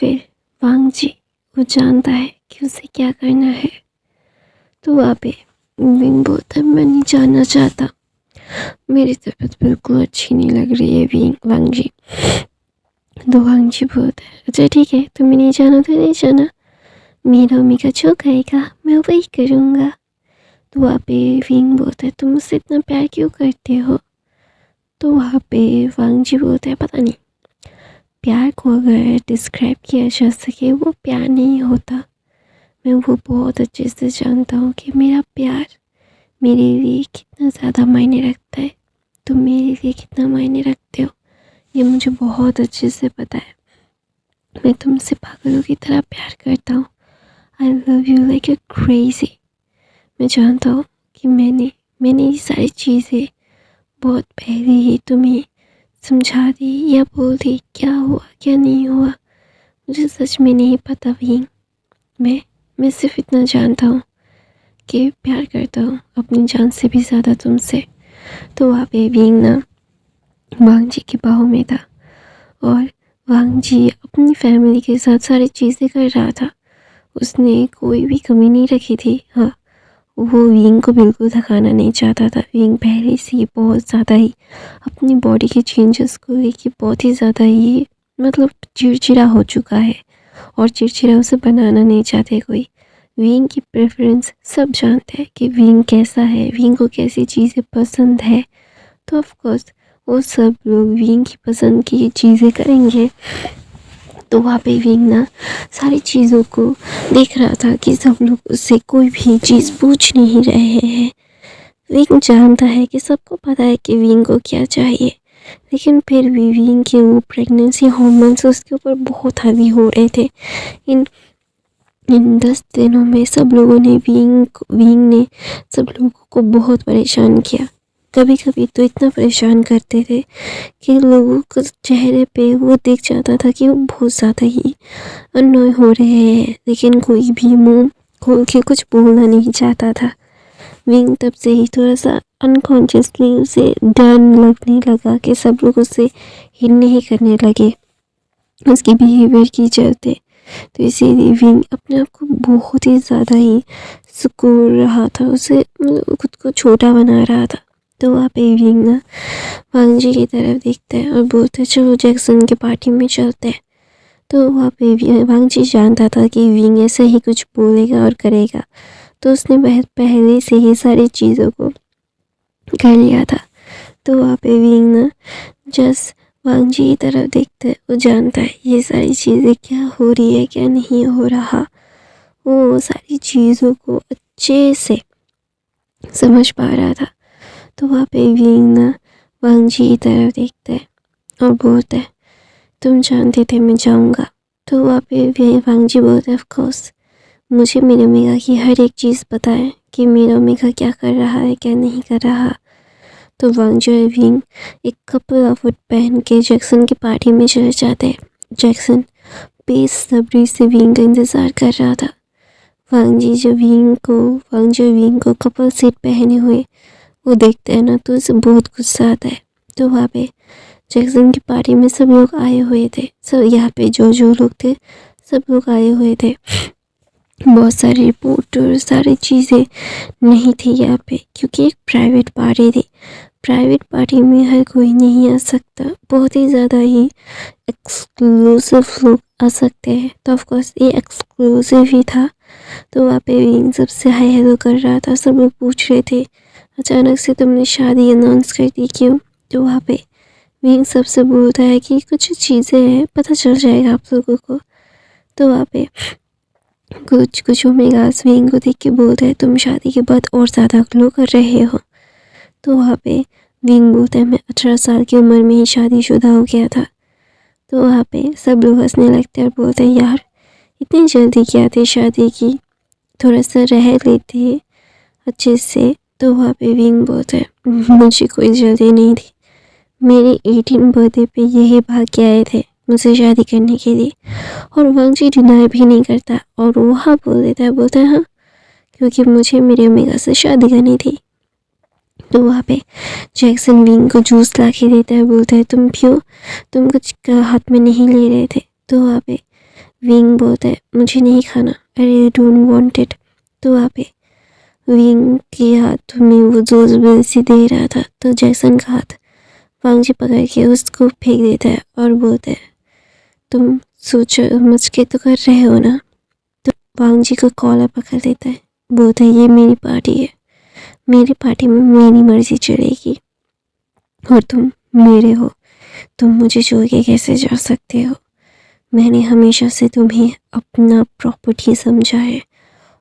फिर वांग जी, वो जानता है कि उसे क्या करना है। तो वहाँ पे विंग बोलता है मैं नहीं जाना चाहता, मेरी तबीयत बिल्कुल अच्छी नहीं लग रही है वांग जी। तो वांग जी बोलता है अच्छा ठीक है, तुम्हें नहीं जाना तो नहीं जाना, मेरा अम्मी जो कहेगा मैं वही करूँगा। तो वहाँ पे विंग बोलता है तुम मुझसे इतना प्यार क्यों करते हो। तो वहाँ पे वांग जी बोलता है पता नहीं, प्यार को अगर डिस्क्राइब किया जा सके वो प्यार नहीं होता। मैं वो बहुत अच्छे से जानता हूँ कि मेरा प्यार मेरे लिए कितना ज़्यादा मायने रखता है, तुम मेरे लिए कितना मायने रखते हो ये मुझे बहुत अच्छे से पता है। मैं तुमसे पागलों की तरह प्यार करता हूँ। I love you like a crazy. मैं जानता हूँ कि मैंने ये सारी चीज़ें बहुत पहले ही तुम्हें समझा दी या बोल दी, क्या हुआ क्या नहीं हुआ मुझे सच में नहीं पता विंग। मैं सिर्फ इतना जानता हूँ कि प्यार करता हूँ अपनी जान से भी ज़्यादा तुमसे। तो वहाँ पे विंग ना वांग जी की बाहों में था और वांग जी अपनी फैमिली के साथ सारी चीज़ें कर रहा था। उसने कोई भी कमी नहीं रखी थी। हाँ, वो विंग को बिल्कुल थकाना नहीं चाहता था। विंग पहले से ही बहुत ज़्यादा ही अपनी बॉडी के चेंजेस को लेकर बहुत ही ज़्यादा ही मतलब चिड़चिड़ा हो चुका है और चिड़चिड़ा उसे बनाना नहीं चाहते कोई। विंग की प्रेफरेंस सब जानते हैं कि विंग कैसा है, विंग को कैसी चीज़ें पसंद है। तो ऑफ कोर्स वो सब लोग विंग की पसंद की चीज़ें करेंगे। तो वहाँ पे विंग ना सारी चीज़ों को देख रहा था कि सब लोग उससे कोई भी चीज़ पूछ नहीं रहे हैं। विंग जानता है कि सबको पता है कि विंग को क्या चाहिए, लेकिन फिर भी विंग के वो प्रेगनेंसी हार्मोन्स उसके ऊपर बहुत हावी हो रहे थे। इन 10 दिनों में सब लोगों ने विंग ने सब लोगों को बहुत परेशान किया। कभी कभी तो इतना परेशान करते थे कि लोगों को चेहरे पे वो दिख जाता था कि वो बहुत ज़्यादा ही अननोय हो रहे हैं, लेकिन कोई भी मुंह खोल के कुछ बोलना नहीं चाहता था। विंग तब से ही थोड़ा सा अनकॉन्शियसली उसे डर लगने लगा कि सब लोग उससे हिलने ही करने लगे उसकी बिहेवियर की चलते। तो इसीलिए विंग अपने आप को बहुत ही ज़्यादा ही सुकून रहा था, उसे खुद को छोटा बना रहा था। तो वहाँ पे विंग ना वांग जी की तरफ देखता है और बोलता है चलो जैक्सन के पार्टी में चलते हैं। तो वहाँ पे वांग जी जानता था कि विंग ऐसे ही कुछ बोलेगा और करेगा, तो उसने पहले से ही सारी चीज़ों को कर लिया था। तो वहाँ पे विंग ना जस्ट वांग जी की तरफ देखता है, वो जानता है ये सारी चीज़ें क्या हो रही है क्या नहीं हो रहा। वो सारी चीज़ों को अच्छे से समझ पा रहा था। तो वहाँ पे विंग ना वांग जी की तरफ देखता है और बोलता है तुम जानते थे मैं जाऊँगा। तो वहाँ पे वांग जी बोलता है ऑफ कोर्स मुझे मेरे मेगा की हर एक चीज़ पता है कि मेरा मेगा क्या कर रहा है क्या नहीं कर रहा। तो वांग जी और विंग एक कपल ऑफ फुट पहन के जैक्सन की पार्टी में चले जाते हैं। जैक्सन बेसब्री से विंग का इंतज़ार कर रहा था। वांग जी विंग को कपल सीट पहने हुए वो देखते हैं ना तो उसे बहुत गुस्सा आता है। तो वहाँ पे जैक्सन की पार्टी में सब लोग आए हुए थे, सब यहाँ पे जो लोग थे सब लोग आए हुए थे। बहुत सारे रिपोर्टर सारी चीज़ें नहीं थी यहाँ पे क्योंकि एक प्राइवेट पार्टी थी। प्राइवेट पार्टी में हर कोई नहीं आ सकता, बहुत ही ज़्यादा ही एक्सक्लूसिव लोग आ सकते हैं। तो ऑफ कोर्स ये एक्सक्लूसिव ही था। तो वहाँ पे विंग सबसे हाई हेलो कर रहा था, सब लोग पूछ रहे थे अचानक से तुमने शादी अनाउंस कर दी क्यों। तो वहाँ पे विंग सबसे बोलता है कि कुछ चीज़ें हैं पता चल जाएगा आप लोगों को। तो वहाँ पे कुछ ओमेगास विंग को देख के बोलता है तुम शादी के बाद और ज़्यादा ग्लो कर रहे हो। तो वहाँ पे विंग बोलता है मैं 18 साल की उम्र में ही शादीशुदा हो गया था। तो वहाँ पे सब लोग हंसने लगते हैं और बोलते हैं यार इतनी जल्दी क्या थी शादी की, थोड़ा सा रह लेते अच्छे से। तो वहाँ पे विंग बोलता है मुझे कोई जल्दी नहीं थी, मेरे 18 बर्थडे पे यही भाग के आए थे मुझसे शादी करने के लिए। और वांग जी डिनाई भी नहीं करता और वो हाँ बोल देता है, बोलता है हाँ क्योंकि मुझे मेरे अम्मी से शादी करनी थी। तो वहाँ पे जैक्सन विंग को जूस ला के देता है, बोलता है तुम पियो, तुम कुछ हाथ में नहीं ले रहे थे। तो वहाँ पे विंग बोलता है मुझे नहीं खाना, I really don't want it. तो वहाँ पे विंग के हाथ में वो जो सी दे रहा था, तो जैक्सन का हाथ वांग जी पकड़ के उसको फेंक देता है और बोलता है तुम सोच समझ के तो कर रहे हो ना। तो वांग जी को कॉलर पकड़ देता है, बोलता है ये मेरी पार्टी है, मेरी पार्टी में मेरी मर्जी चलेगी और तुम मेरे हो, तुम मुझे छोड़ के कैसे जा सकते हो। मैंने हमेशा से तुम्हें अपना प्रॉपर्टी समझा है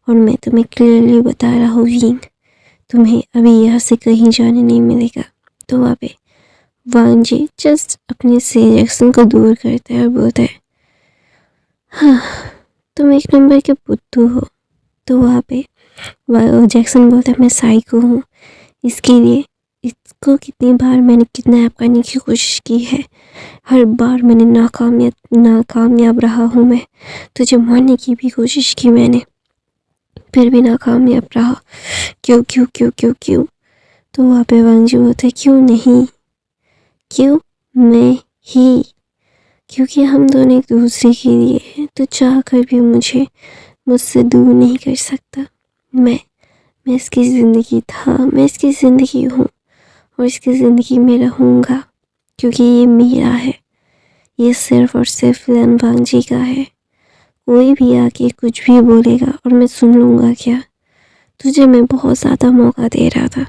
और मैं तुम्हें क्लियरली बता रहा हूँ विंग, तुम्हें अभी यहाँ से कहीं जाने नहीं मिलेगा। तो वहाँ पे वांग जी जस्ट अपने से जैक्सन को दूर करता है और बोलता है हाँ तुम एक नंबर के बुद्धू हो। तो वहाँ पे जैक्सन बोलता है मैं साइको हूँ, इसके लिए इसको कितनी बार मैंने किडनैप करने की कोशिश की है, हर बार मैंने नाकामयाब रहा हूँ। मैं तुझे मारने की भी कोशिश की मैंने, फिर भी नाकामयाब रहा। क्यों क्यों क्यों क्यों क्यों। तो वहाँ पे वांग जी बोलता है क्यों नहीं, क्यों मैं ही, क्योंकि हम दोनों एक दूसरे के लिए हैं। तो चाह कर भी मुझसे दूर नहीं कर सकता। मैं इसकी ज़िंदगी था, मैं इसकी ज़िंदगी हूँ और इसकी ज़िंदगी में रहूँगा, क्योंकि ये मेरा है, ये सिर्फ और सिर्फ लन वांग जी का है। कोई भी आके कुछ भी बोलेगा और मैं सुन लूँगा क्या। तुझे मैं बहुत ज़्यादा मौका दे रहा था,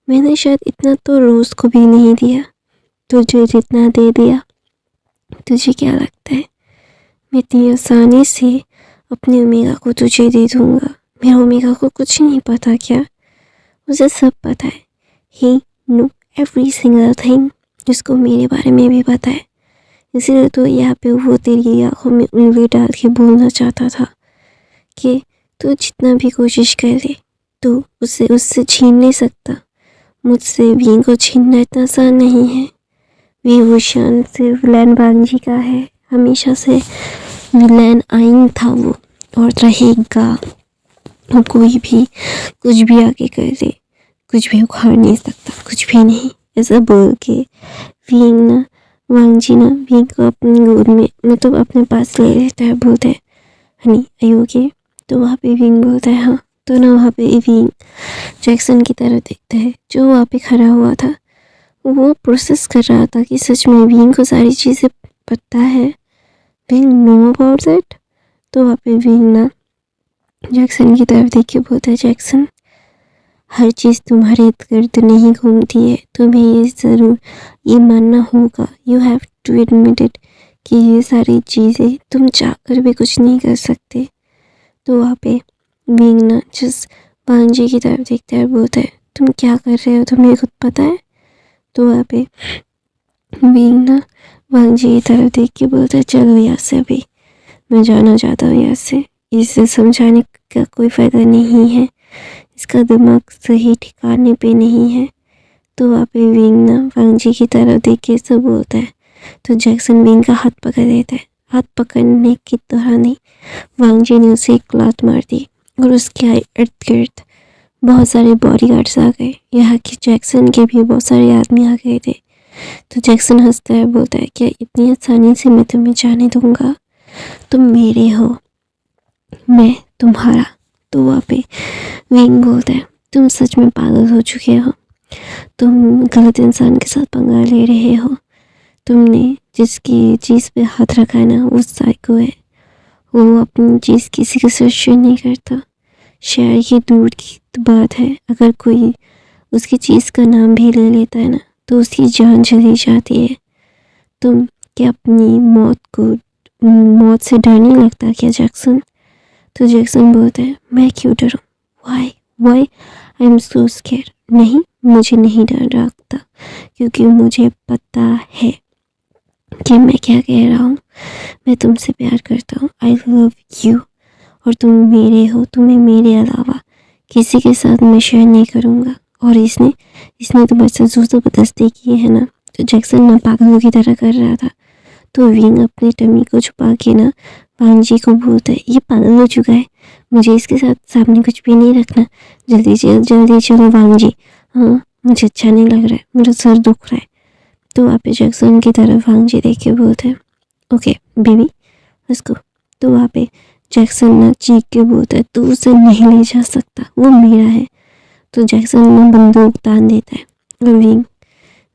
मैंने शायद इतना तो रोज़ को भी नहीं दिया, तुझे जितना दे दिया। तुझे क्या लगता है मैं इतनी आसानी से अपने ओमेगा को तुझे दे दूँगा। मेरा ओमेगा को कुछ नहीं पता क्या, मुझे सब पता है। ही नो एवरी सिंगल थिंग, जिसको मेरे बारे में भी पता है। इसीलिए तो यहाँ पे वो तेरी आँखों में उंगली डाल के बोलना चाहता था कि तू जितना भी कोशिश कर ले तो उससे छीन नहीं सकता। मुझसे विंग को छीनना इतना आसान नहीं है। विभूषण सिर्फ लन वांग जी का है, हमेशा से विलेन आइन था वो और रहेगा। और कोई भी कुछ भी आगे कर दे, कुछ भी उखाड़ नहीं सकता, कुछ भी नहीं। ऐसा बोल के वांग जी विंग को अपनी गोद में मतलब अपने पास ले लेता है, बोलता है हनी आई ओके। तो वहाँ पे विंग बोलता है हाँ। तो ना वहाँ पे विंग जैक्सन की तरफ देखता है जो वहाँ पे खड़ा हुआ था। वो प्रोसेस कर रहा था कि सच में विंग को सारी चीज़ें पता है, विंग नो अबाउट दैट। तो वहाँ पे विंग जैक्सन की तरफ देख के बोलता है जैक्सन हर चीज़ तुम्हारे इर्द गिर्द नहीं घूमती है, तुम्हें ये ज़रूर ये मानना होगा, you have to admit it कि ये सारी चीज़ें तुम चाहकर भी कुछ नहीं कर सकते। तो वहाँ पे विंग जस्ट वांग जी की तरफ देखता है, बोलता है तुम क्या कर रहे हो, तुम्हें खुद पता है। तो वहाँ पे विंग वांग जी की तरफ देख के बोलता है चलो यहाँ से, अभी मैं जाना चाहता हूँ यहाँ से, इसे समझाने का कोई फ़ायदा नहीं है, इसका दिमाग सही ठिकाने पे नहीं है। तो वहाँ पे विंग वांग जी की तरफ देख के सब बोलता है। तो जैक्सन विंग का हाथ पकड़ देता है, हाथ पकड़ने की तरह नहीं, वांग जी ने उसे एक लात मार दी और उसके इर्द गिर्द बहुत सारे बॉडीगार्ड्स आ गए। यहाँ के जैक्सन के भी बहुत सारे आदमी आ गए थे। तो जैक्सन हंसता है, बोलता है क्या इतनी आसानी से मैं तुम्हें जाने दूंगा, तुम मेरे हो, मैं तुम्हारा। तो वहाँ पे विंग बोलता है तुम सच में पागल हो चुके हो, तुम गलत इंसान के साथ पंगा ले रहे हो, तुमने जिसकी चीज़ पे हाथ रखा है ना वो साइको है, वो अपनी चीज़ किसी के साथ शेयर नहीं करता। शेयर की दूर की बात है, अगर कोई उसकी चीज़ का नाम भी ले लेता है ना तो उसकी जान चली जाती है। तुम क्या अपनी मौत से डर नहीं लगता क्या जैक्सन। तो जैक्सन बोलता है मैं क्यों डरूं, why I am so scared. नहीं मुझे नहीं डर लगता, क्योंकि मुझे पता है कि मैं क्या कह रहा हूँ। मैं तुमसे प्यार करता हूँ, आई लव यू, और तुम मेरे हो, तुम्हें मेरे अलावा किसी के साथ मैं शेयर नहीं करूँगा। और इसने तो बच्चा जो ज़बरदस्ती की है ना। तो जैक्सन पागलों की तरह कर रहा था। तो विंग अपनी टमी को छुपा के वांग जी को बोलता है ये पागल हो चुका है, मुझे इसके साथ सामने कुछ भी नहीं रखना, जल्दी चलो वांग जी, हाँ मुझे अच्छा नहीं लग रहा है, मेरा सर दुख रहा है। तो वहाँ पे जैक्सन की तरफ वांग जी देख के बोलते हैं ओके बेबी लेट्स गो। तो वहाँ पे जैक्सन ना चीख के बोलता है, तू उसे नहीं ले जा सकता, वो मेरा है। तो जैक्सन ना बंदूक तान देता है और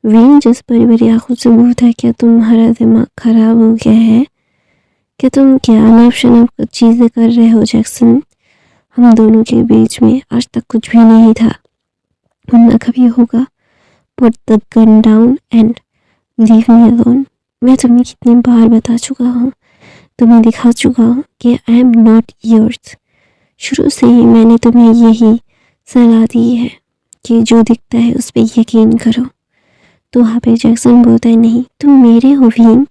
विंग जिस बड़ी बड़ी आंखों से बोलता है, क्या तुम्हारा दिमाग खराब हो गया है? क्या तुम क्या अनाप शनाप चीज़ें कर रहे हो जैक्सन? हम दोनों के बीच में आज तक कुछ भी नहीं था और ना कभी होगा। Put the gun down and leave me alone. मैं तुम्हें कितनी बार बता चुका हूँ, तुम्हें दिखा चुका हूँ कि आई एम नॉट योर्स। शुरू से ही मैंने तुम्हें यही सलाह दी है कि जो दिखता है उस पर यकीन करो। तो वहाँ पे जैक्सन बोलता है, नहीं तुम मेरे हो विंग,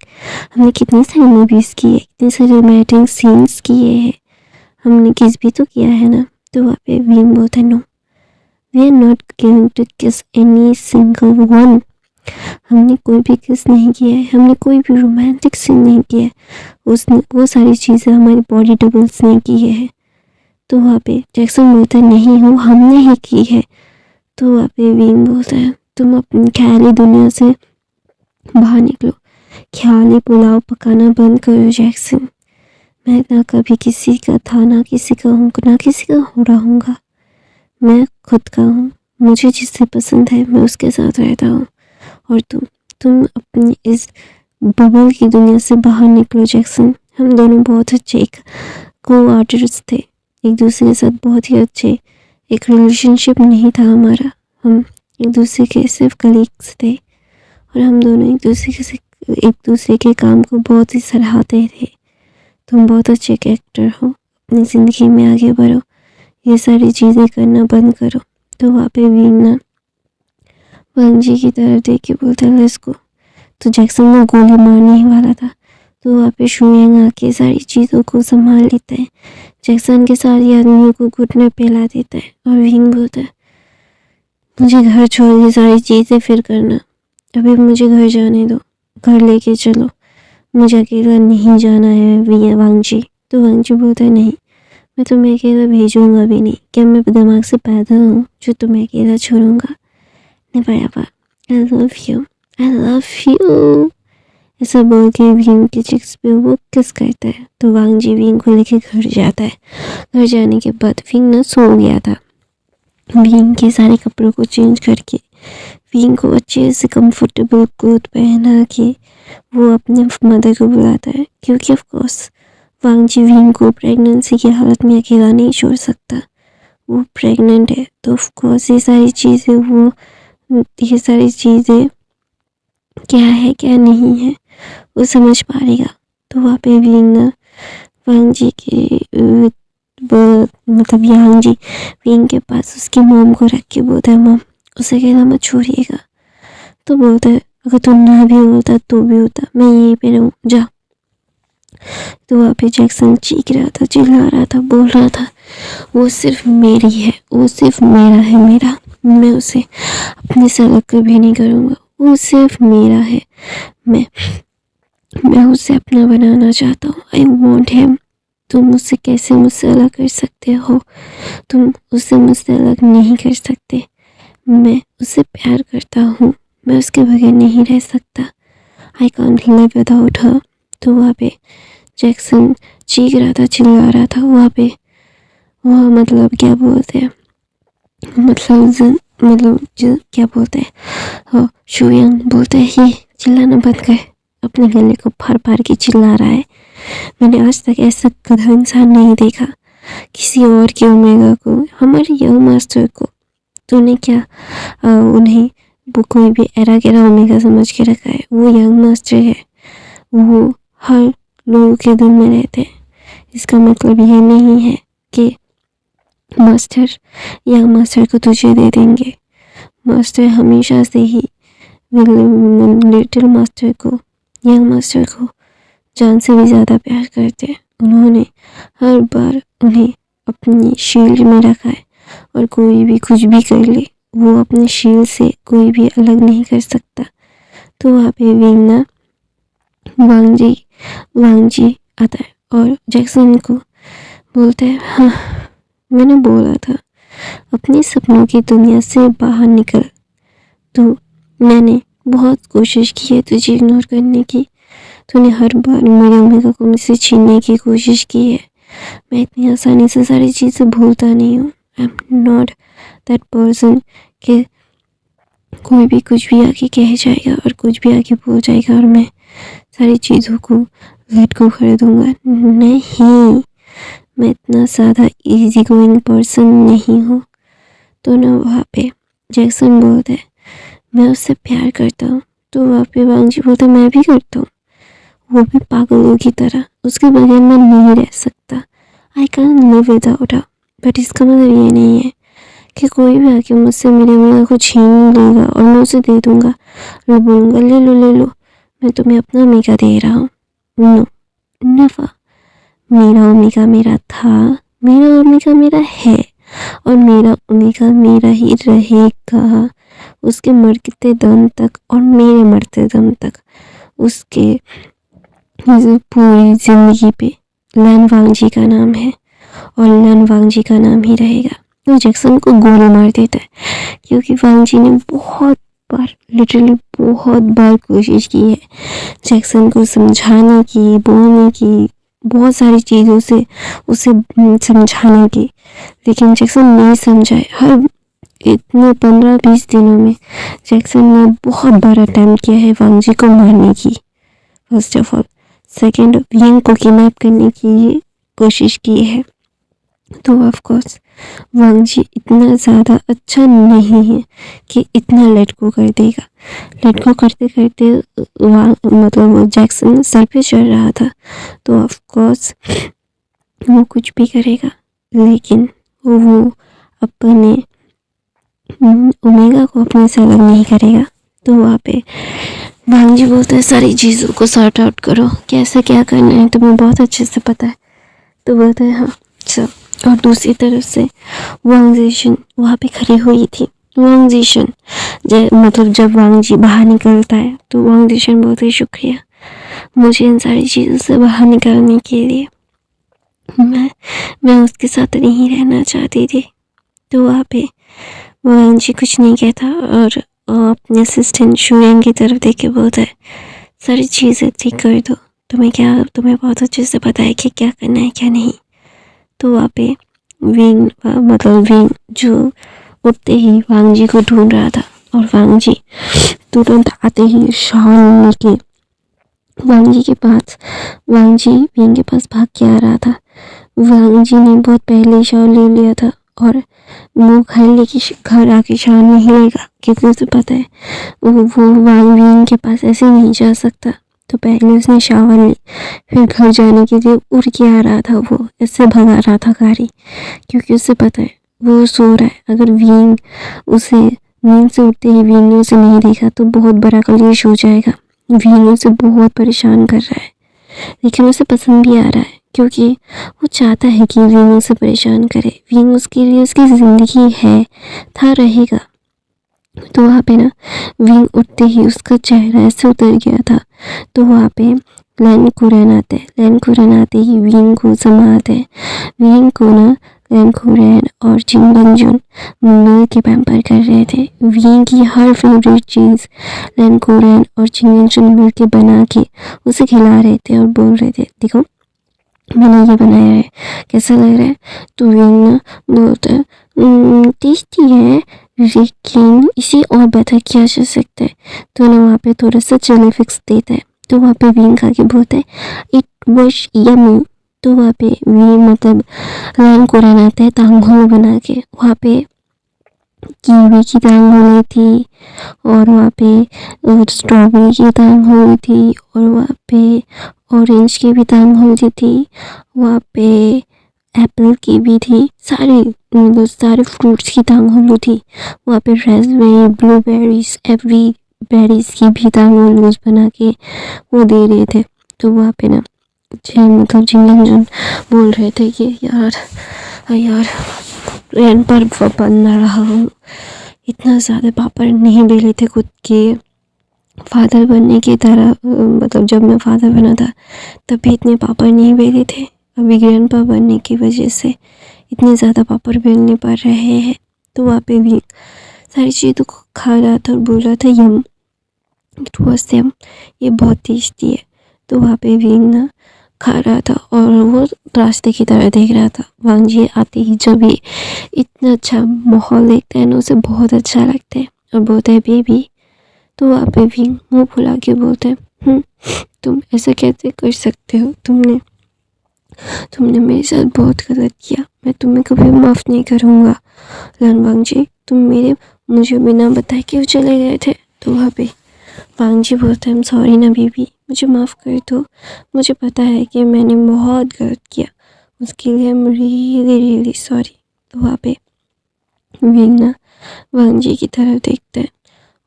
हमने कितनी सारी मूवीज़ की है, कितने सारे रोमांटिक सीन्स किए हैं, हमने किस भी तो किया है ना। तो वहाँ पे विंग बोलता है, no we are not going to kiss any single one. हमने कोई भी किस नहीं किया है, हमने कोई भी रोमांटिक सीन नहीं किया है, उसने वो सारी चीज़ें हमारी बॉडी डबल्स ने की है। तो वहाँ पे जैक्सन बोलता है, नहीं हो हमने ही की है। तो वहाँ पे विंग बोलता है, तुम अपनी ख्याली दुनिया से बाहर निकलो, ख्याली पुलाव पकाना बंद करो जैक्सन। मैं ना कभी किसी का था, ना किसी का हूँ, ना किसी का हो रहूँगा। मैं खुद का हूँ, मुझे जिससे पसंद है मैं उसके साथ रहता हूँ। और तुम अपनी इस बबल की दुनिया से बाहर निकलो जैक्सन। हम दोनों बहुत अच्छे एक को आर्टिस्ट थे, एक दूसरे के साथ बहुत ही अच्छे, एक रिलेशनशिप नहीं था हमारा, हम एक दूसरे के सिर्फ कलीग्स थे और हम दोनों एक दूसरे के काम को बहुत ही सराहते थे। तुम बहुत अच्छे कैरेक्टर हो, अपनी ज़िंदगी में आगे बढ़ो, ये सारी चीज़ें करना बंद करो। तो वहाँ पे वीना वांग जी की तरफ देख के बोलता है, लेट्स गो। तो जैक्सन ने गोली मारने ही वाला था, तो वहाँ पे शुयांग आके सारी चीज़ों को संभाल लेता है, जैक्सन के सारी आदमियों को घुटने पिला देता है और विंग बोलता है, मुझे घर छोड़ ये सारी चीज़ें फिर करना, अभी मुझे घर जाने दो, घर लेके चलो, मुझे अकेला नहीं जाना है वांग जी। तो वांग जी बोलता है, नहीं मैं तुम्हें अकेला भेजूंगा भी नहीं, क्या मैं दिमाग से पैदा हूँ जो तुम्हें अकेला छोड़ूंगा? Never, I love you, I love you. ऐसा बोल के विंग के चिक्स पे वो किस करता है। तो वांग जी विंग को लेके घर जाता है। घर जाने के बाद विंग ना सो गया था। विंग के सारे कपड़ों को चेंज करके विंग को अच्छे से कंफर्टेबल क्लोथ पहना के वो अपने मदर को बुलाता है, क्योंकि of course Wang ji Wing को प्रेगनेंसी की हालत में अकेला नहीं छोड़ सकता, वो प्रेग्नेंट है। तो ऑफ कोर्स ये सारी चीज़ें क्या है क्या नहीं है वो समझ पाएगा। तो वहाँ पे विंग वांग जी की मतलब यांग जी विंग के पास उसकी मॉम को रख के बोलता है, मॉम उसे कहना मत छोड़िएगा। तो बोलता है, अगर तू ना भी होता तो भी होता, मैं यहीं पे रहूँ, जा। तो वहाँ पे जैक्सन चीख रहा था, चिल्ला रहा था, बोल रहा था, वो सिर्फ मेरी है, वो सिर्फ मेरा है, मेरा, मैं उसे अपने से अलग कभी नहीं करूँगा, वो सिर्फ मेरा है, मैं उसे अपना बनाना चाहता हूँ, आई वॉन्ट हिम। तुम उसे कैसे मुझसे अलग कर सकते हो? तुम उसे मुझसे अलग नहीं कर सकते, मैं उसे प्यार करता हूँ, मैं उसके बगैर नहीं रह सकता, I can't live without her. तो वहाँ पे जैक्सन चीख रहा था, चिल्ला रहा था। वहाँ पे वह मतलब क्या बोलते हैं, क्या बोलते हैं, शुयांग बोलते हैं, ये चिल्लाना बंद कर, अपने गले को फाड़ फाड़ के चिल्ला रहा है। मैंने आज तक ऐसा गधा इंसान नहीं देखा, किसी और के ओमेगा को, हमारे यंग मास्टर को तूने क्या उन्हें वो कोई भी एरा गेरा ओमेगा समझ के रखा है? वो यंग मास्टर है, वो हर लोगों के दिल में रहते हैं। इसका मतलब ये नहीं है कि मास्टर यंग मास्टर को तुझे दे देंगे। मास्टर हमेशा से ही लिटिल मास्टर को, यंग मास्टर को जान से भी ज़्यादा प्यार करते हैं। उन्होंने हर बार उन्हें अपनी शील्ड में रखा है और कोई भी कुछ भी कर ले, वो अपने शील्ड से कोई भी अलग नहीं कर सकता। तो वहाँ पे विंग वांग जी आता है और जैक्सन को बोलता है, हाँ मैंने बोला था अपने सपनों की दुनिया से बाहर निकल। तो मैंने बहुत कोशिश की है तुझे इग्नोर करने की, तूने हर बार मेरी ओमेगा को मुझसे छीनने की कोशिश की है। मैं इतनी आसानी से सारी चीज़ें भूलता नहीं हूँ। I am not that person कि कोई भी कुछ भी आके कह जाएगा और कुछ भी आके बोल जाएगा और मैं सारी चीज़ों को लेट गो कर दूँगा। नहीं, मैं इतना ज़्यादा इजी गोइंग पर्सन नहीं हूँ। तो ना वहाँ पे जैक्सन बोलता है मैं उससे प्यार करता हूँ, तो वहाँ पे वांगजी बोलता है मैं भी करता हूँ, वो भी पागलों की तरह। उसके बगैर मैं नहीं रह सकता। I can live without her. But इसका मतलब ये नहीं है कि कोई भी आके मुझसे मेरे ओमेगा को छीन लेगा और मैं उसे दे दूँगा और बोलूँगा ले लो मैं तुम्हें अपना ओमेगा दे रहा हूँ। No, never. मेरा ओमेगा मेरा था, मेरा ओमेगा मेरा है और मेरा ओमेगा मेरा ही रहेगा उसके मरते दम तक और मेरे मरते दम तक। उसके पूरी ज़िंदगी पे लैन वांगजी का नाम है और लैन वांगजी का नाम ही रहेगा। तो जैक्सन को गोली मार देता है क्योंकि वांगजी ने बहुत बार, लिटरली बहुत बार कोशिश की है जैक्सन को समझाने की, बोलने की, बहुत सारी चीज़ों से उसे समझाने की, लेकिन जैक्सन नहीं समझाए। हर इतने 15-20 दिनों में जैक्सन ने बहुत बार अटेम्प्ट किया है वांगजी को मारने की, first of all. Second, wing को किडनैप करने की कोशिश की है। तो ऑफ कोर्स वांगजी इतना ज़्यादा अच्छा नहीं है कि इतना लेट गो कर देगा। लेट गो करते करते मतलब वो जैक्सन सर पे चढ़ रहा था, तो ऑफ कोर्स वो कुछ भी करेगा, लेकिन वो अपने ओमेगा को अपने से अलग नहीं करेगा। तो वहाँ पे वांगजी बोलता है सारी चीज़ों को सॉर्ट आउट करो, कैसे क्या करना है तुम्हें बहुत अच्छे से पता है। तो बोलता है हाँ सब। और दूसरी तरफ से वांग ज़िशन वहाँ पे खड़ी हुई थी। वांग ज़िशन मतलब जब वांगजी बाहर निकलता है तो वांग ज़िशन बहुत ही शुक्रिया मुझे इन सारी चीज़ों से बाहर निकालने के लिए। मैं उसके साथ नहीं रहना चाहती थी। तो वहाँ पे वांगजी कुछ नहीं कहता और अपने असिस्टेंट शुयंग की तरफ देख के बोलता है सारी चीज़ें ठीक कर दो, तुम्हें बहुत अच्छे से पता है कि क्या करना है क्या नहीं। तो वहाँ पे विंग जो उठते ही वांगजी को ढूंढ रहा था और वांगजी तुरंत आते ही शॉल लेके वांगजी विंग के पास भाग के आ रहा था। वांगजी ने बहुत पहले शॉल ले लिया था और वो घर आके शॉल नहीं लेगा क्योंकि उसे पता है वो विंग के पास ऐसे नहीं जा सकता। तो पहले उसने शावर ली, फिर घर जाने के लिए उड़ के आ रहा था, वो ऐसे भगा रहा था गाड़ी क्योंकि उसे पता है वो सो रहा है। अगर विंग उसे नींद से उठते ही विंग ने उसे नहीं देखा तो बहुत बड़ा कलेश हो जाएगा। विंग उसे बहुत परेशान कर रहा है, लेकिन उसे पसंद भी आ रहा है क्योंकि वो चाहता है कि विंग उसे परेशान करे। विंग उसके लिए उसकी ज़िंदगी है, था, रहेगा। तो वहाँ पे ना विंग उठते ही उसका चेहरा ऐसे उतर गया था। तो वहाँ पे लैन कुरैन आते ही विंग को समाते हैं। विंग को ना लैन कुरैन और चिंगंजुन मिल के पैम्पर कर रहे थे। विंग की हर फेवरेट चीज़ लैन कुरैन और चिंगंजुन मिल के बना के उसे खिला रहे थे और बोल रहे थे देखो मैंने ये बनाया है, कैसा लग रहा है। तो विंग ना बोलता है टेस्टी है लेकिन इसे और बेहतर किया जा सकता है। तो ना वहाँ पे थोड़ा सा चिली फिक्स देता है। तो वहाँ पे विंग आके बोलता है इट वॉज यमी। तो वहाँ पे विंग मतलब लैन कुरैन आता है तांगहोल बना के। वहाँ पे कीवी की तांगहोल थी और वहाँ पे स्ट्रॉबेरी की तांगहोल थी और वहाँ पे ऑरेंज की भी तांगहोल थी, वहाँ पे एप्पल की भी थी, सारे फ्रूट्स की तांगहोल थी। वहाँ पे रास्पबेरी, ब्लूबेरीज, एवरी बेरीज की भी तांगहोल बना के वो दे रहे थे। तो वहाँ पे ना मतलब चिंगंजुन बोल रहे थे कि यार रैन पर बन रहा हूँ, इतना ज़्यादा पापड़ नहीं बेले थे खुद के फादर बनने की तरह। मतलब जब मैं फादर बना था तब भी इतने पापड़ नहीं बेले थे, अभी ग्रैंडपा बनने की वजह से इतने ज़्यादा पापड़ बेलने पड़ रहे हैं। तो वहाँ पे भी सारी चीज़ों को खा रहा था और बोल रहा था यम, इट वाज यम, ये बहुत टेस्टी है। तो वहाँ पे विंग ना खा रहा था और वो रास्ते की तरफ देख रहा था। वांग जी आते ही जब भी इतना अच्छा माहौल देखते हैं ना उसे बहुत अच्छा लगता है और बोलते हैं बेबी। तो वहाँ पे विंग मुँह फुला के बोलते हैं तुम ऐसा कैसे कर सकते हो, तुमने मेरे साथ बहुत गलत किया, मैं तुम्हें कभी माफ़ नहीं करूँगा। लन वांग जी तुम मुझे बिना बताए क्यों चले गए थे। तो वहाँ पे वांग जी बोलते हैं सॉरी ना बेबी, मुझे माफ़ कर दो, मुझे पता है कि मैंने बहुत गलत किया, उसके लिए I am really really sorry. तो वहाँ पे विंग ना वांग जी की तरफ देखते हैं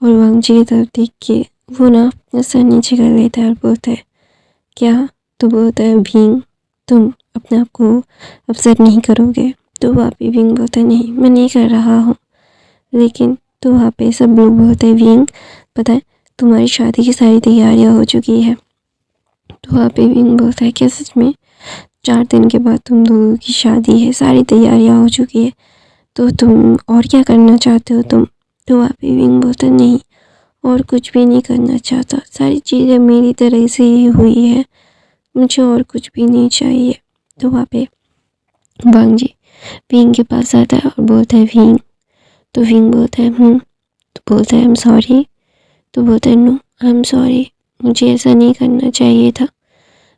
और वांग जी की तरफ देख के वो ना अपना सर नीचे कर लेता है और बोलता है क्या। तो बोलता है विंग तुम अपने आप को अपसेट नहीं करोगे। तो वहाँ पे विंग बोलता है नहीं मैं नहीं कर रहा हूँ। लेकिन तो वहाँ पे सब लोग बोलते हैं विंग पता है तुम्हारी शादी की सारी तैयारियाँ हो चुकी है। तो वहाँ पे विंग बोलता है क्या सच में, 4 दिन के बाद तुम दोनों की शादी है, सारी तैयारियाँ हो चुकी है, तो तुम और क्या करना चाहते हो तुम। तो वहाँ पे विंग बोलता है नहीं और कुछ भी नहीं करना चाहता, सारी चीज़ें मेरी तरह से ही हुई है, मुझे और कुछ भी नहीं चाहिए। तो वहाँ पे वांग जी विंग के पास आता है और बोलता है विंग। तो विंग बोलता है तो बोलता है आई एम सॉरी। तो बोलता है नो आई एम सॉरी, मुझे ऐसा नहीं करना चाहिए था,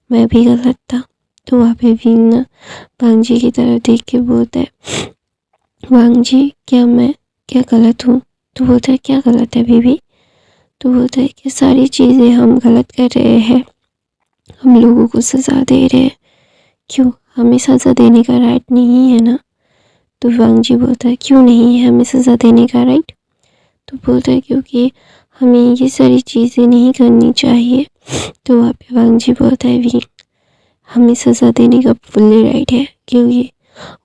मैं भी गलत था। तो वहाँ पे विंग ना वांग जी की तरफ देख के बोलता है वांग जी क्या गलत हूँ। तो बोलता है क्या गलत है बेबी। तो बोलता है कि सारी चीज़ें हम गलत कर रहे हैं, हम लोगों को सज़ा दे रहे हैं, क्यों हमें सज़ा देने का राइट नहीं है ना। तो वांग जी बोलता है क्यों नहीं है हमें सज़ा देने का राइट। तो बोलता है क्योंकि हमें ये सारी चीज़ें नहीं करनी चाहिए। तो वहाँ पे वांग जी बोलता है विंग हमें सज़ा देने का फुल्ली राइट है, क्योंकि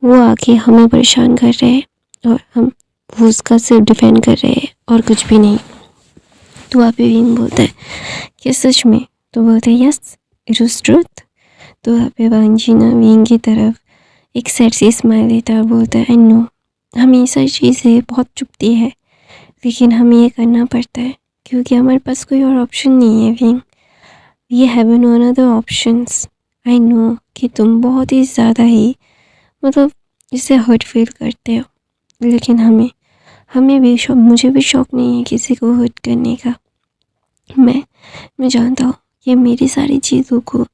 वो आके हमें परेशान कर रहे हैं और हम वो उसका सिर्फ डिफेंड कर रहे हैं और कुछ भी नहीं। तो वहाँ पे विंग बोलता है कि सच में। तो बोलते हैं यस इट वाज ट्रूथ। तो वहाँ पे वांग जी ना विंग की तरफ एक सेट से स्माइल देता है और बोलता है आई नो हमें ये सारी चीज़ें बहुत चुभती है, लेकिन हमें ये करना पड़ता है क्योंकि हमारे पास कोई और ऑप्शन नहीं है Wing, we have no other options. I know कि तुम बहुत ही ज़्यादा ही मतलब इससे हर्ट फील करते हो, लेकिन हमें भी मुझे भी शौक नहीं है किसी को हर्ट करने का। मैं जानता हूँ कि मेरी सारी चीज़ों को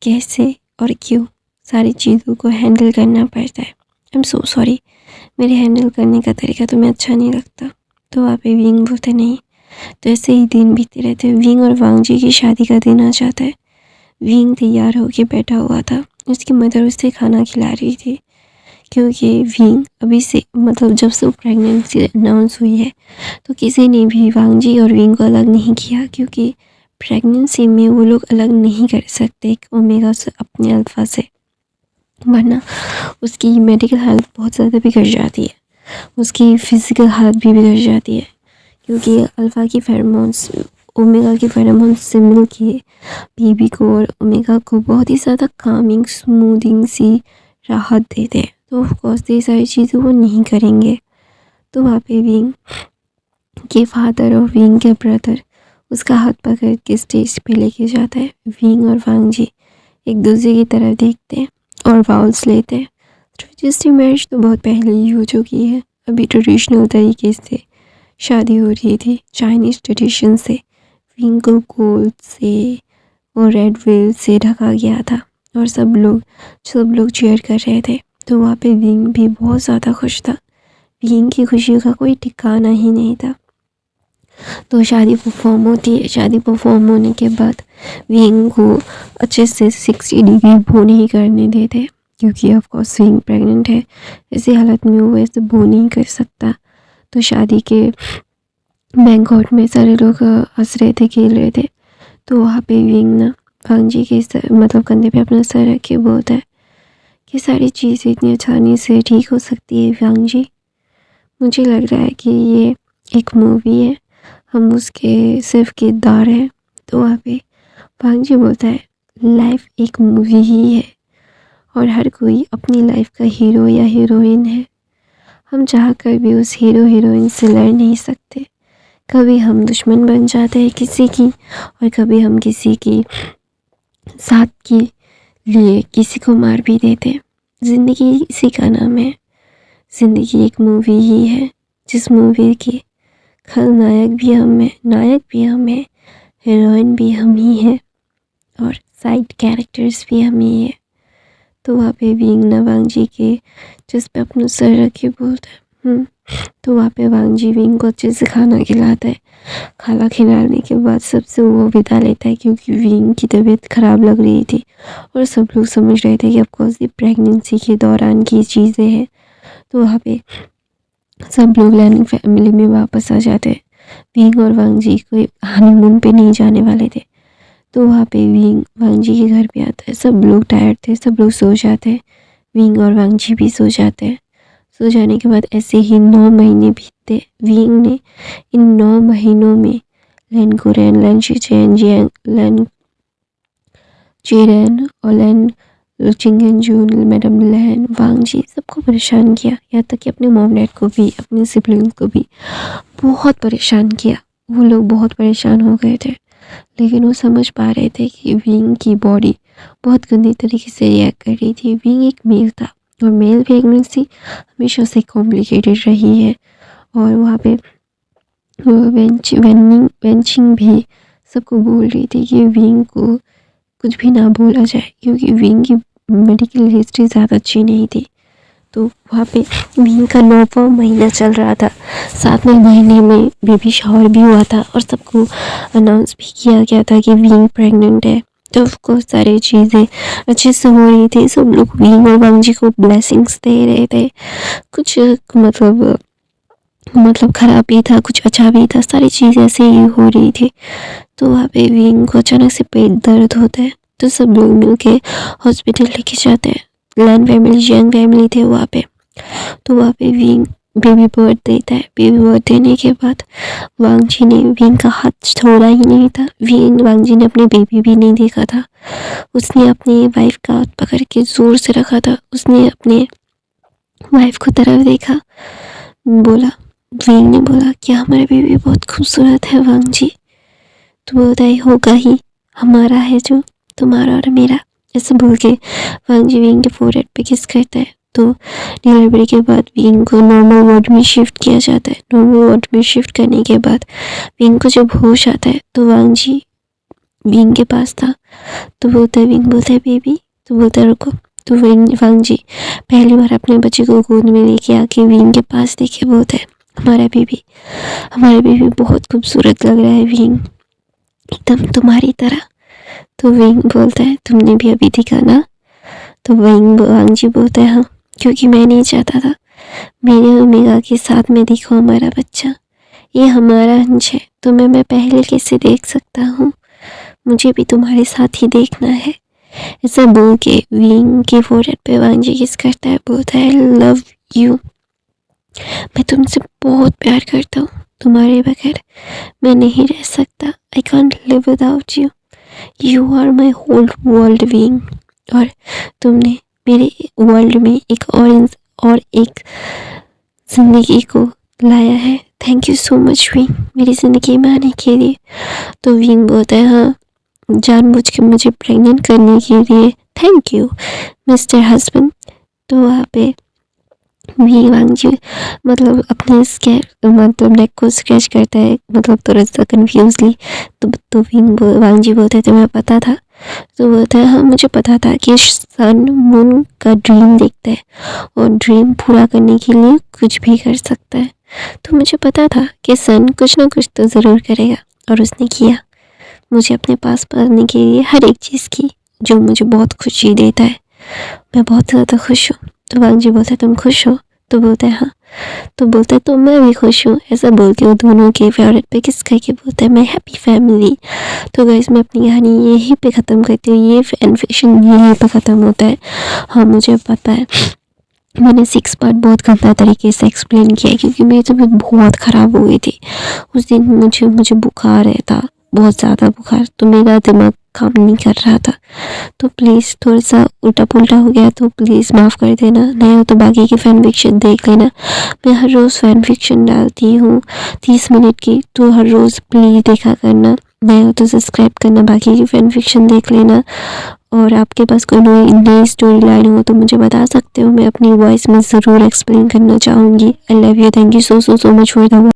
कैसे और क्यों सारी चीज़ों को हैंडल करना पड़ता है। आई एम सो सॉरी, मेरे हैंडल करने का तरीका तुम्हें अच्छा नहीं लगता। तो वहाँ पे विंग बोलते नहीं। तो ऐसे ही दिन बीते रहते। विंग और वांग जी की शादी का दिन आ जाता है। विंग तैयार होके बैठा हुआ था, उसकी मदर उसे खाना खिला रही थी, क्योंकि विंग अभी से मतलब जब से प्रेगनेंसी अनाउंस हुई है तो किसी ने भी वांग जी और विंग को अलग नहीं किया, क्योंकि प्रेगनेंसी में वो लोग अलग नहीं कर सकते ओमेगा से अपने अल्फ़ा से, वरना उसकी मेडिकल हालत बहुत ज़्यादा बिगड़ जाती है, उसकी फ़िज़िकल हालत भी बिगड़ जाती है, क्योंकि अल्फ़ा की फेरोमोन्स ओमेगा की फेरोमोन्स से मिल के बेबी को और ओमेगा को बहुत ही ज़्यादा कामिंग स्मूथिंग सी राहत देते हैं। तो ऑफकोर्स ये सारी चीज़ें वो नहीं करेंगे। तो वहाँ पे विंग के फादर और विंग के ब्रदर उसका हाथ पकड़ के स्टेज पे लेके जाता है। विंग और वांग जी एक दूसरे की तरफ देखते हैं और वाउल्स लेते हैं। रजिस्ट्री मैरिज तो बहुत पहले ही हो चुकी है, अभी ट्रेडिशनल तरीके से शादी हो रही थी, चाइनीज़ ट्रेडिशन से। विंग को गोल्ड से और रेड वेल से ढका गया था और सब लोग चीयर कर रहे थे। तो वहाँ पे विंग भी बहुत ज़्यादा खुश था, विंग की खुशी का कोई ठिकाना ही नहीं था। तो शादी परफॉर्म होती है। शादी परफॉर्म होने के बाद विंग को अच्छे से 60 डिग्री बो नहीं करने देते, क्योंकि ऑफकोर्स विंग प्रेग्नेंट है, ऐसी हालत में वो ऐसे बो नहीं कर सकता। तो शादी के बैंक्वेट में सारे लोग हंस रहे थे, खेल रहे थे। तो वहाँ पे विंग ना वांग जी के मतलब कंधे पे अपना सर रख के बोलता है कि सारी चीज़ें इतनी आसानी से ठीक हो सकती है वांग जी, मुझे लग रहा है कि ये एक मूवी है, हम उसके सिर्फ किरदार हैं। तो वहाँ पे वांग जी बोलता है लाइफ एक मूवी ही है और हर कोई अपनी लाइफ का हीरो या हीरोइन है, हम चाह कर भी उस हीरो हीरोइन से लड़ नहीं सकते। कभी हम दुश्मन बन जाते हैं किसी की और कभी हम किसी की साथ के लिए किसी को मार भी देते। ज़िंदगी इसी का नाम है। ज़िंदगी एक मूवी ही है, जिस मूवी के खलनायक भी हम हैं, नायक भी हम हैं, हीरोइन भी हम ही हैं और साइड कैरेक्टर्स भी हम ही हैं। तो वहाँ पे विंग वांगजी के जिस पे अपना सर रखे बोलते हैं। तो वहाँ पे वांगजी विंग को अच्छे से खाना खिलाता है। खाना खिलाने के बाद सबसे वो विदा लेता है, क्योंकि विंग की तबीयत ख़राब लग रही थी और सब लोग समझ रहे थे कि ऑफकोर्स ये प्रेगनेंसी के दौरान की चीज़ें हैं। तो वहाँ पे सब लोग लैनिंग फैमिली में वापस आ जाते हैं। विंग और वांगजी कोई हनीमून पे नहीं जाने वाले थे। तो वहाँ पे विंग वांगजी के घर पे आता है। सब लोग टायर्ड थे, सब लोग सो जाते हैं। विंग और वांगजी भी सो जाते हैं। सो जाने के बाद ऐसे ही 9 महीने बीतते। विंग ने इन 9 महीनों में लैन कुरैन, लैन शिचैन, लैन चिरैन और लैन चिंगेंजून, मैडम लैन, वांगजी सबको परेशान किया। यहाँ तक कि अपने मॉम डैड को भी, अपने सिबलिंग्स को भी बहुत परेशान किया। वो लोग बहुत परेशान हो गए थे, लेकिन वो समझ पा रहे थे कि विंग की बॉडी बहुत गंदी तरीके से रिएक्ट कर रही थी। विंग एक मेल था और मेल प्रेगनेंसी हमेशा से कॉम्प्लिकेटेड रही है। और वहाँ पे वेंचिंग भी सबको बोल रही थी कि विंग को कुछ भी ना बोला जाए, क्योंकि विंग की मेडिकल हिस्ट्री ज़्यादा अच्छी नहीं थी। तो वहाँ पे विंग का 9वां महीना चल रहा था। 7वें महीने में बेबी शावर भी हुआ था और सबको अनाउंस भी किया गया था कि विंग प्रेग्नेंट है। तो ऑफकोर्स सारी चीज़ें अच्छे से हो रही थी। सब लोग विंग और वांगजी को ब्लेसिंग्स दे रहे थे। कुछ मतलब ख़राब भी था, कुछ अच्छा भी था, सारी चीज़ ऐसे ही हो रही थी। तो वहाँ पे विंग को अचानक से पेट दर्द होता है। तो सब लोग मिलके हॉस्पिटल लेके जाते हैं। लैन फैमिली, यंग फैमिली थे वहाँ पे। तो वहाँ पे विंग बेबी बर्थ देता है। बेबी बर्थ देने के बाद वांगजी ने विंग का हाथ छोड़ा ही नहीं था। वांगजी ने अपने बेबी भी नहीं देखा था। उसने अपनी वाइफ का हाथ पकड़ के ज़ोर से रखा था। उसने अपने वाइफ को तरफ देखा, बोला, विंग ने बोला कि हमारा बेबी बहुत खूबसूरत है वांगजी। तो बोलता है होगा ही, हमारा है जो तुम्हारा और मेरा। ऐसे बोल के वांगजी विंग के फोरहेड पे किस करता है। तो डिलीवरी के बाद विंग को नॉर्मल वार्ड में शिफ्ट किया जाता है। नॉर्मल वार्ड में शिफ्ट करने के बाद विंग को जब होश आता है तो वांगजी विंग के पास था। तो बोलता है, विंग बोलता है बेबी। तो बोलता है रुको। तो वांगजी पहली बार अपने बच्चे को गोद में लेके आके विंग के पास देखे बोलता है हमारा बेबी बहुत खूबसूरत लग रहा है विंग, एकदम तुम्हारी तरह। तो विंग बोलता है तुमने भी अभी दिखा ना। तो वांगजी बोलता है हाँ, क्योंकि मैं नहीं चाहता था मेरे ओमेगा के साथ में दिखो हमारा बच्चा। ये हमारा अंश है, तो मैं पहले कैसे देख सकता हूँ, मुझे भी तुम्हारे साथ ही देखना है। ऐसा बोल के विंग के फोरहेड पे वांगजी किस करता है। बोलता है लव यू, मैं तुमसे बहुत प्यार करता हूँ, तुम्हारे बगैर मैं नहीं रह सकता। I can't live without you, you are my whole world Wing. और तुमने मेरे वर्ल्ड में और एक ज़िंदगी को लाया है। Thank you so much wing, मेरी ज़िंदगी में आने के लिए। तो विंग बोलता है हाँ, जानबूझ के मुझे प्रेग्नेंट करने के लिए थैंक यू मिस्टर हस्बैंड। तो वहाँ पे वांगजी मतलब अपने मतलब नेक को स्क्रैच करता है, मतलब थोड़ा सा कन्फ्यूजली। तो वांगजी बोलता है तुम्हें पता था। तो बोलता है हाँ मुझे पता था कि सन मून का ड्रीम देखता है और ड्रीम पूरा करने के लिए कुछ भी कर सकता है। तो मुझे पता था कि सन कुछ ना कुछ तो ज़रूर करेगा, और उसने किया। मुझे अपने पास पाने के लिए हर एक चीज़ की, जो मुझे बहुत खुशी देता है। मैं बहुत ज़्यादा खुश हूँ। तो वांगजी बोलता है तुम खुश हो। तो बोलता है हाँ। तो बोलता है तो मैं भी खुश हूँ। ऐसा बोल के वो दोनों के फेवरेट पे किस करके बोलता है मैं हैप्पी फैमिली। तो गाइस मैं अपनी कहानी यहीं पे ख़त्म करती हूँ। ये फैन फिक्शन यहीं पे ख़त्म होता है। हाँ मुझे पता है मैंने 6 पार्ट बहुत गंदा तरीके से एक्सप्लेन किया है, क्योंकि मेरी तबीयत बहुत ख़राब हो गई थी उस दिन। मुझे बुखार है था, बहुत ज़्यादा बुखार, तो मेरा दिमाग काम नहीं कर रहा था। तो प्लीज़ थोड़ा सा उल्टा पुल्टा हो गया तो प्लीज़ माफ़ कर देना, नहीं हो तो बाकी की फ़ैन फिक्शन देख लेना। मैं हर रोज़ फ़ैन फिक्शन डालती हूँ 30 मिनट की, तो हर रोज़ प्लीज़ देखा करना। नए हो तो सब्सक्राइब करना, बाकी की फैन फिक्शन देख लेना। और आपके पास कोई नई स्टोरी लाइन हो तो मुझे बता सकते हो, मैं अपनी वॉइस में ज़रूर एक्सप्लेन करना चाहूँगी। I love you, thank you so much for the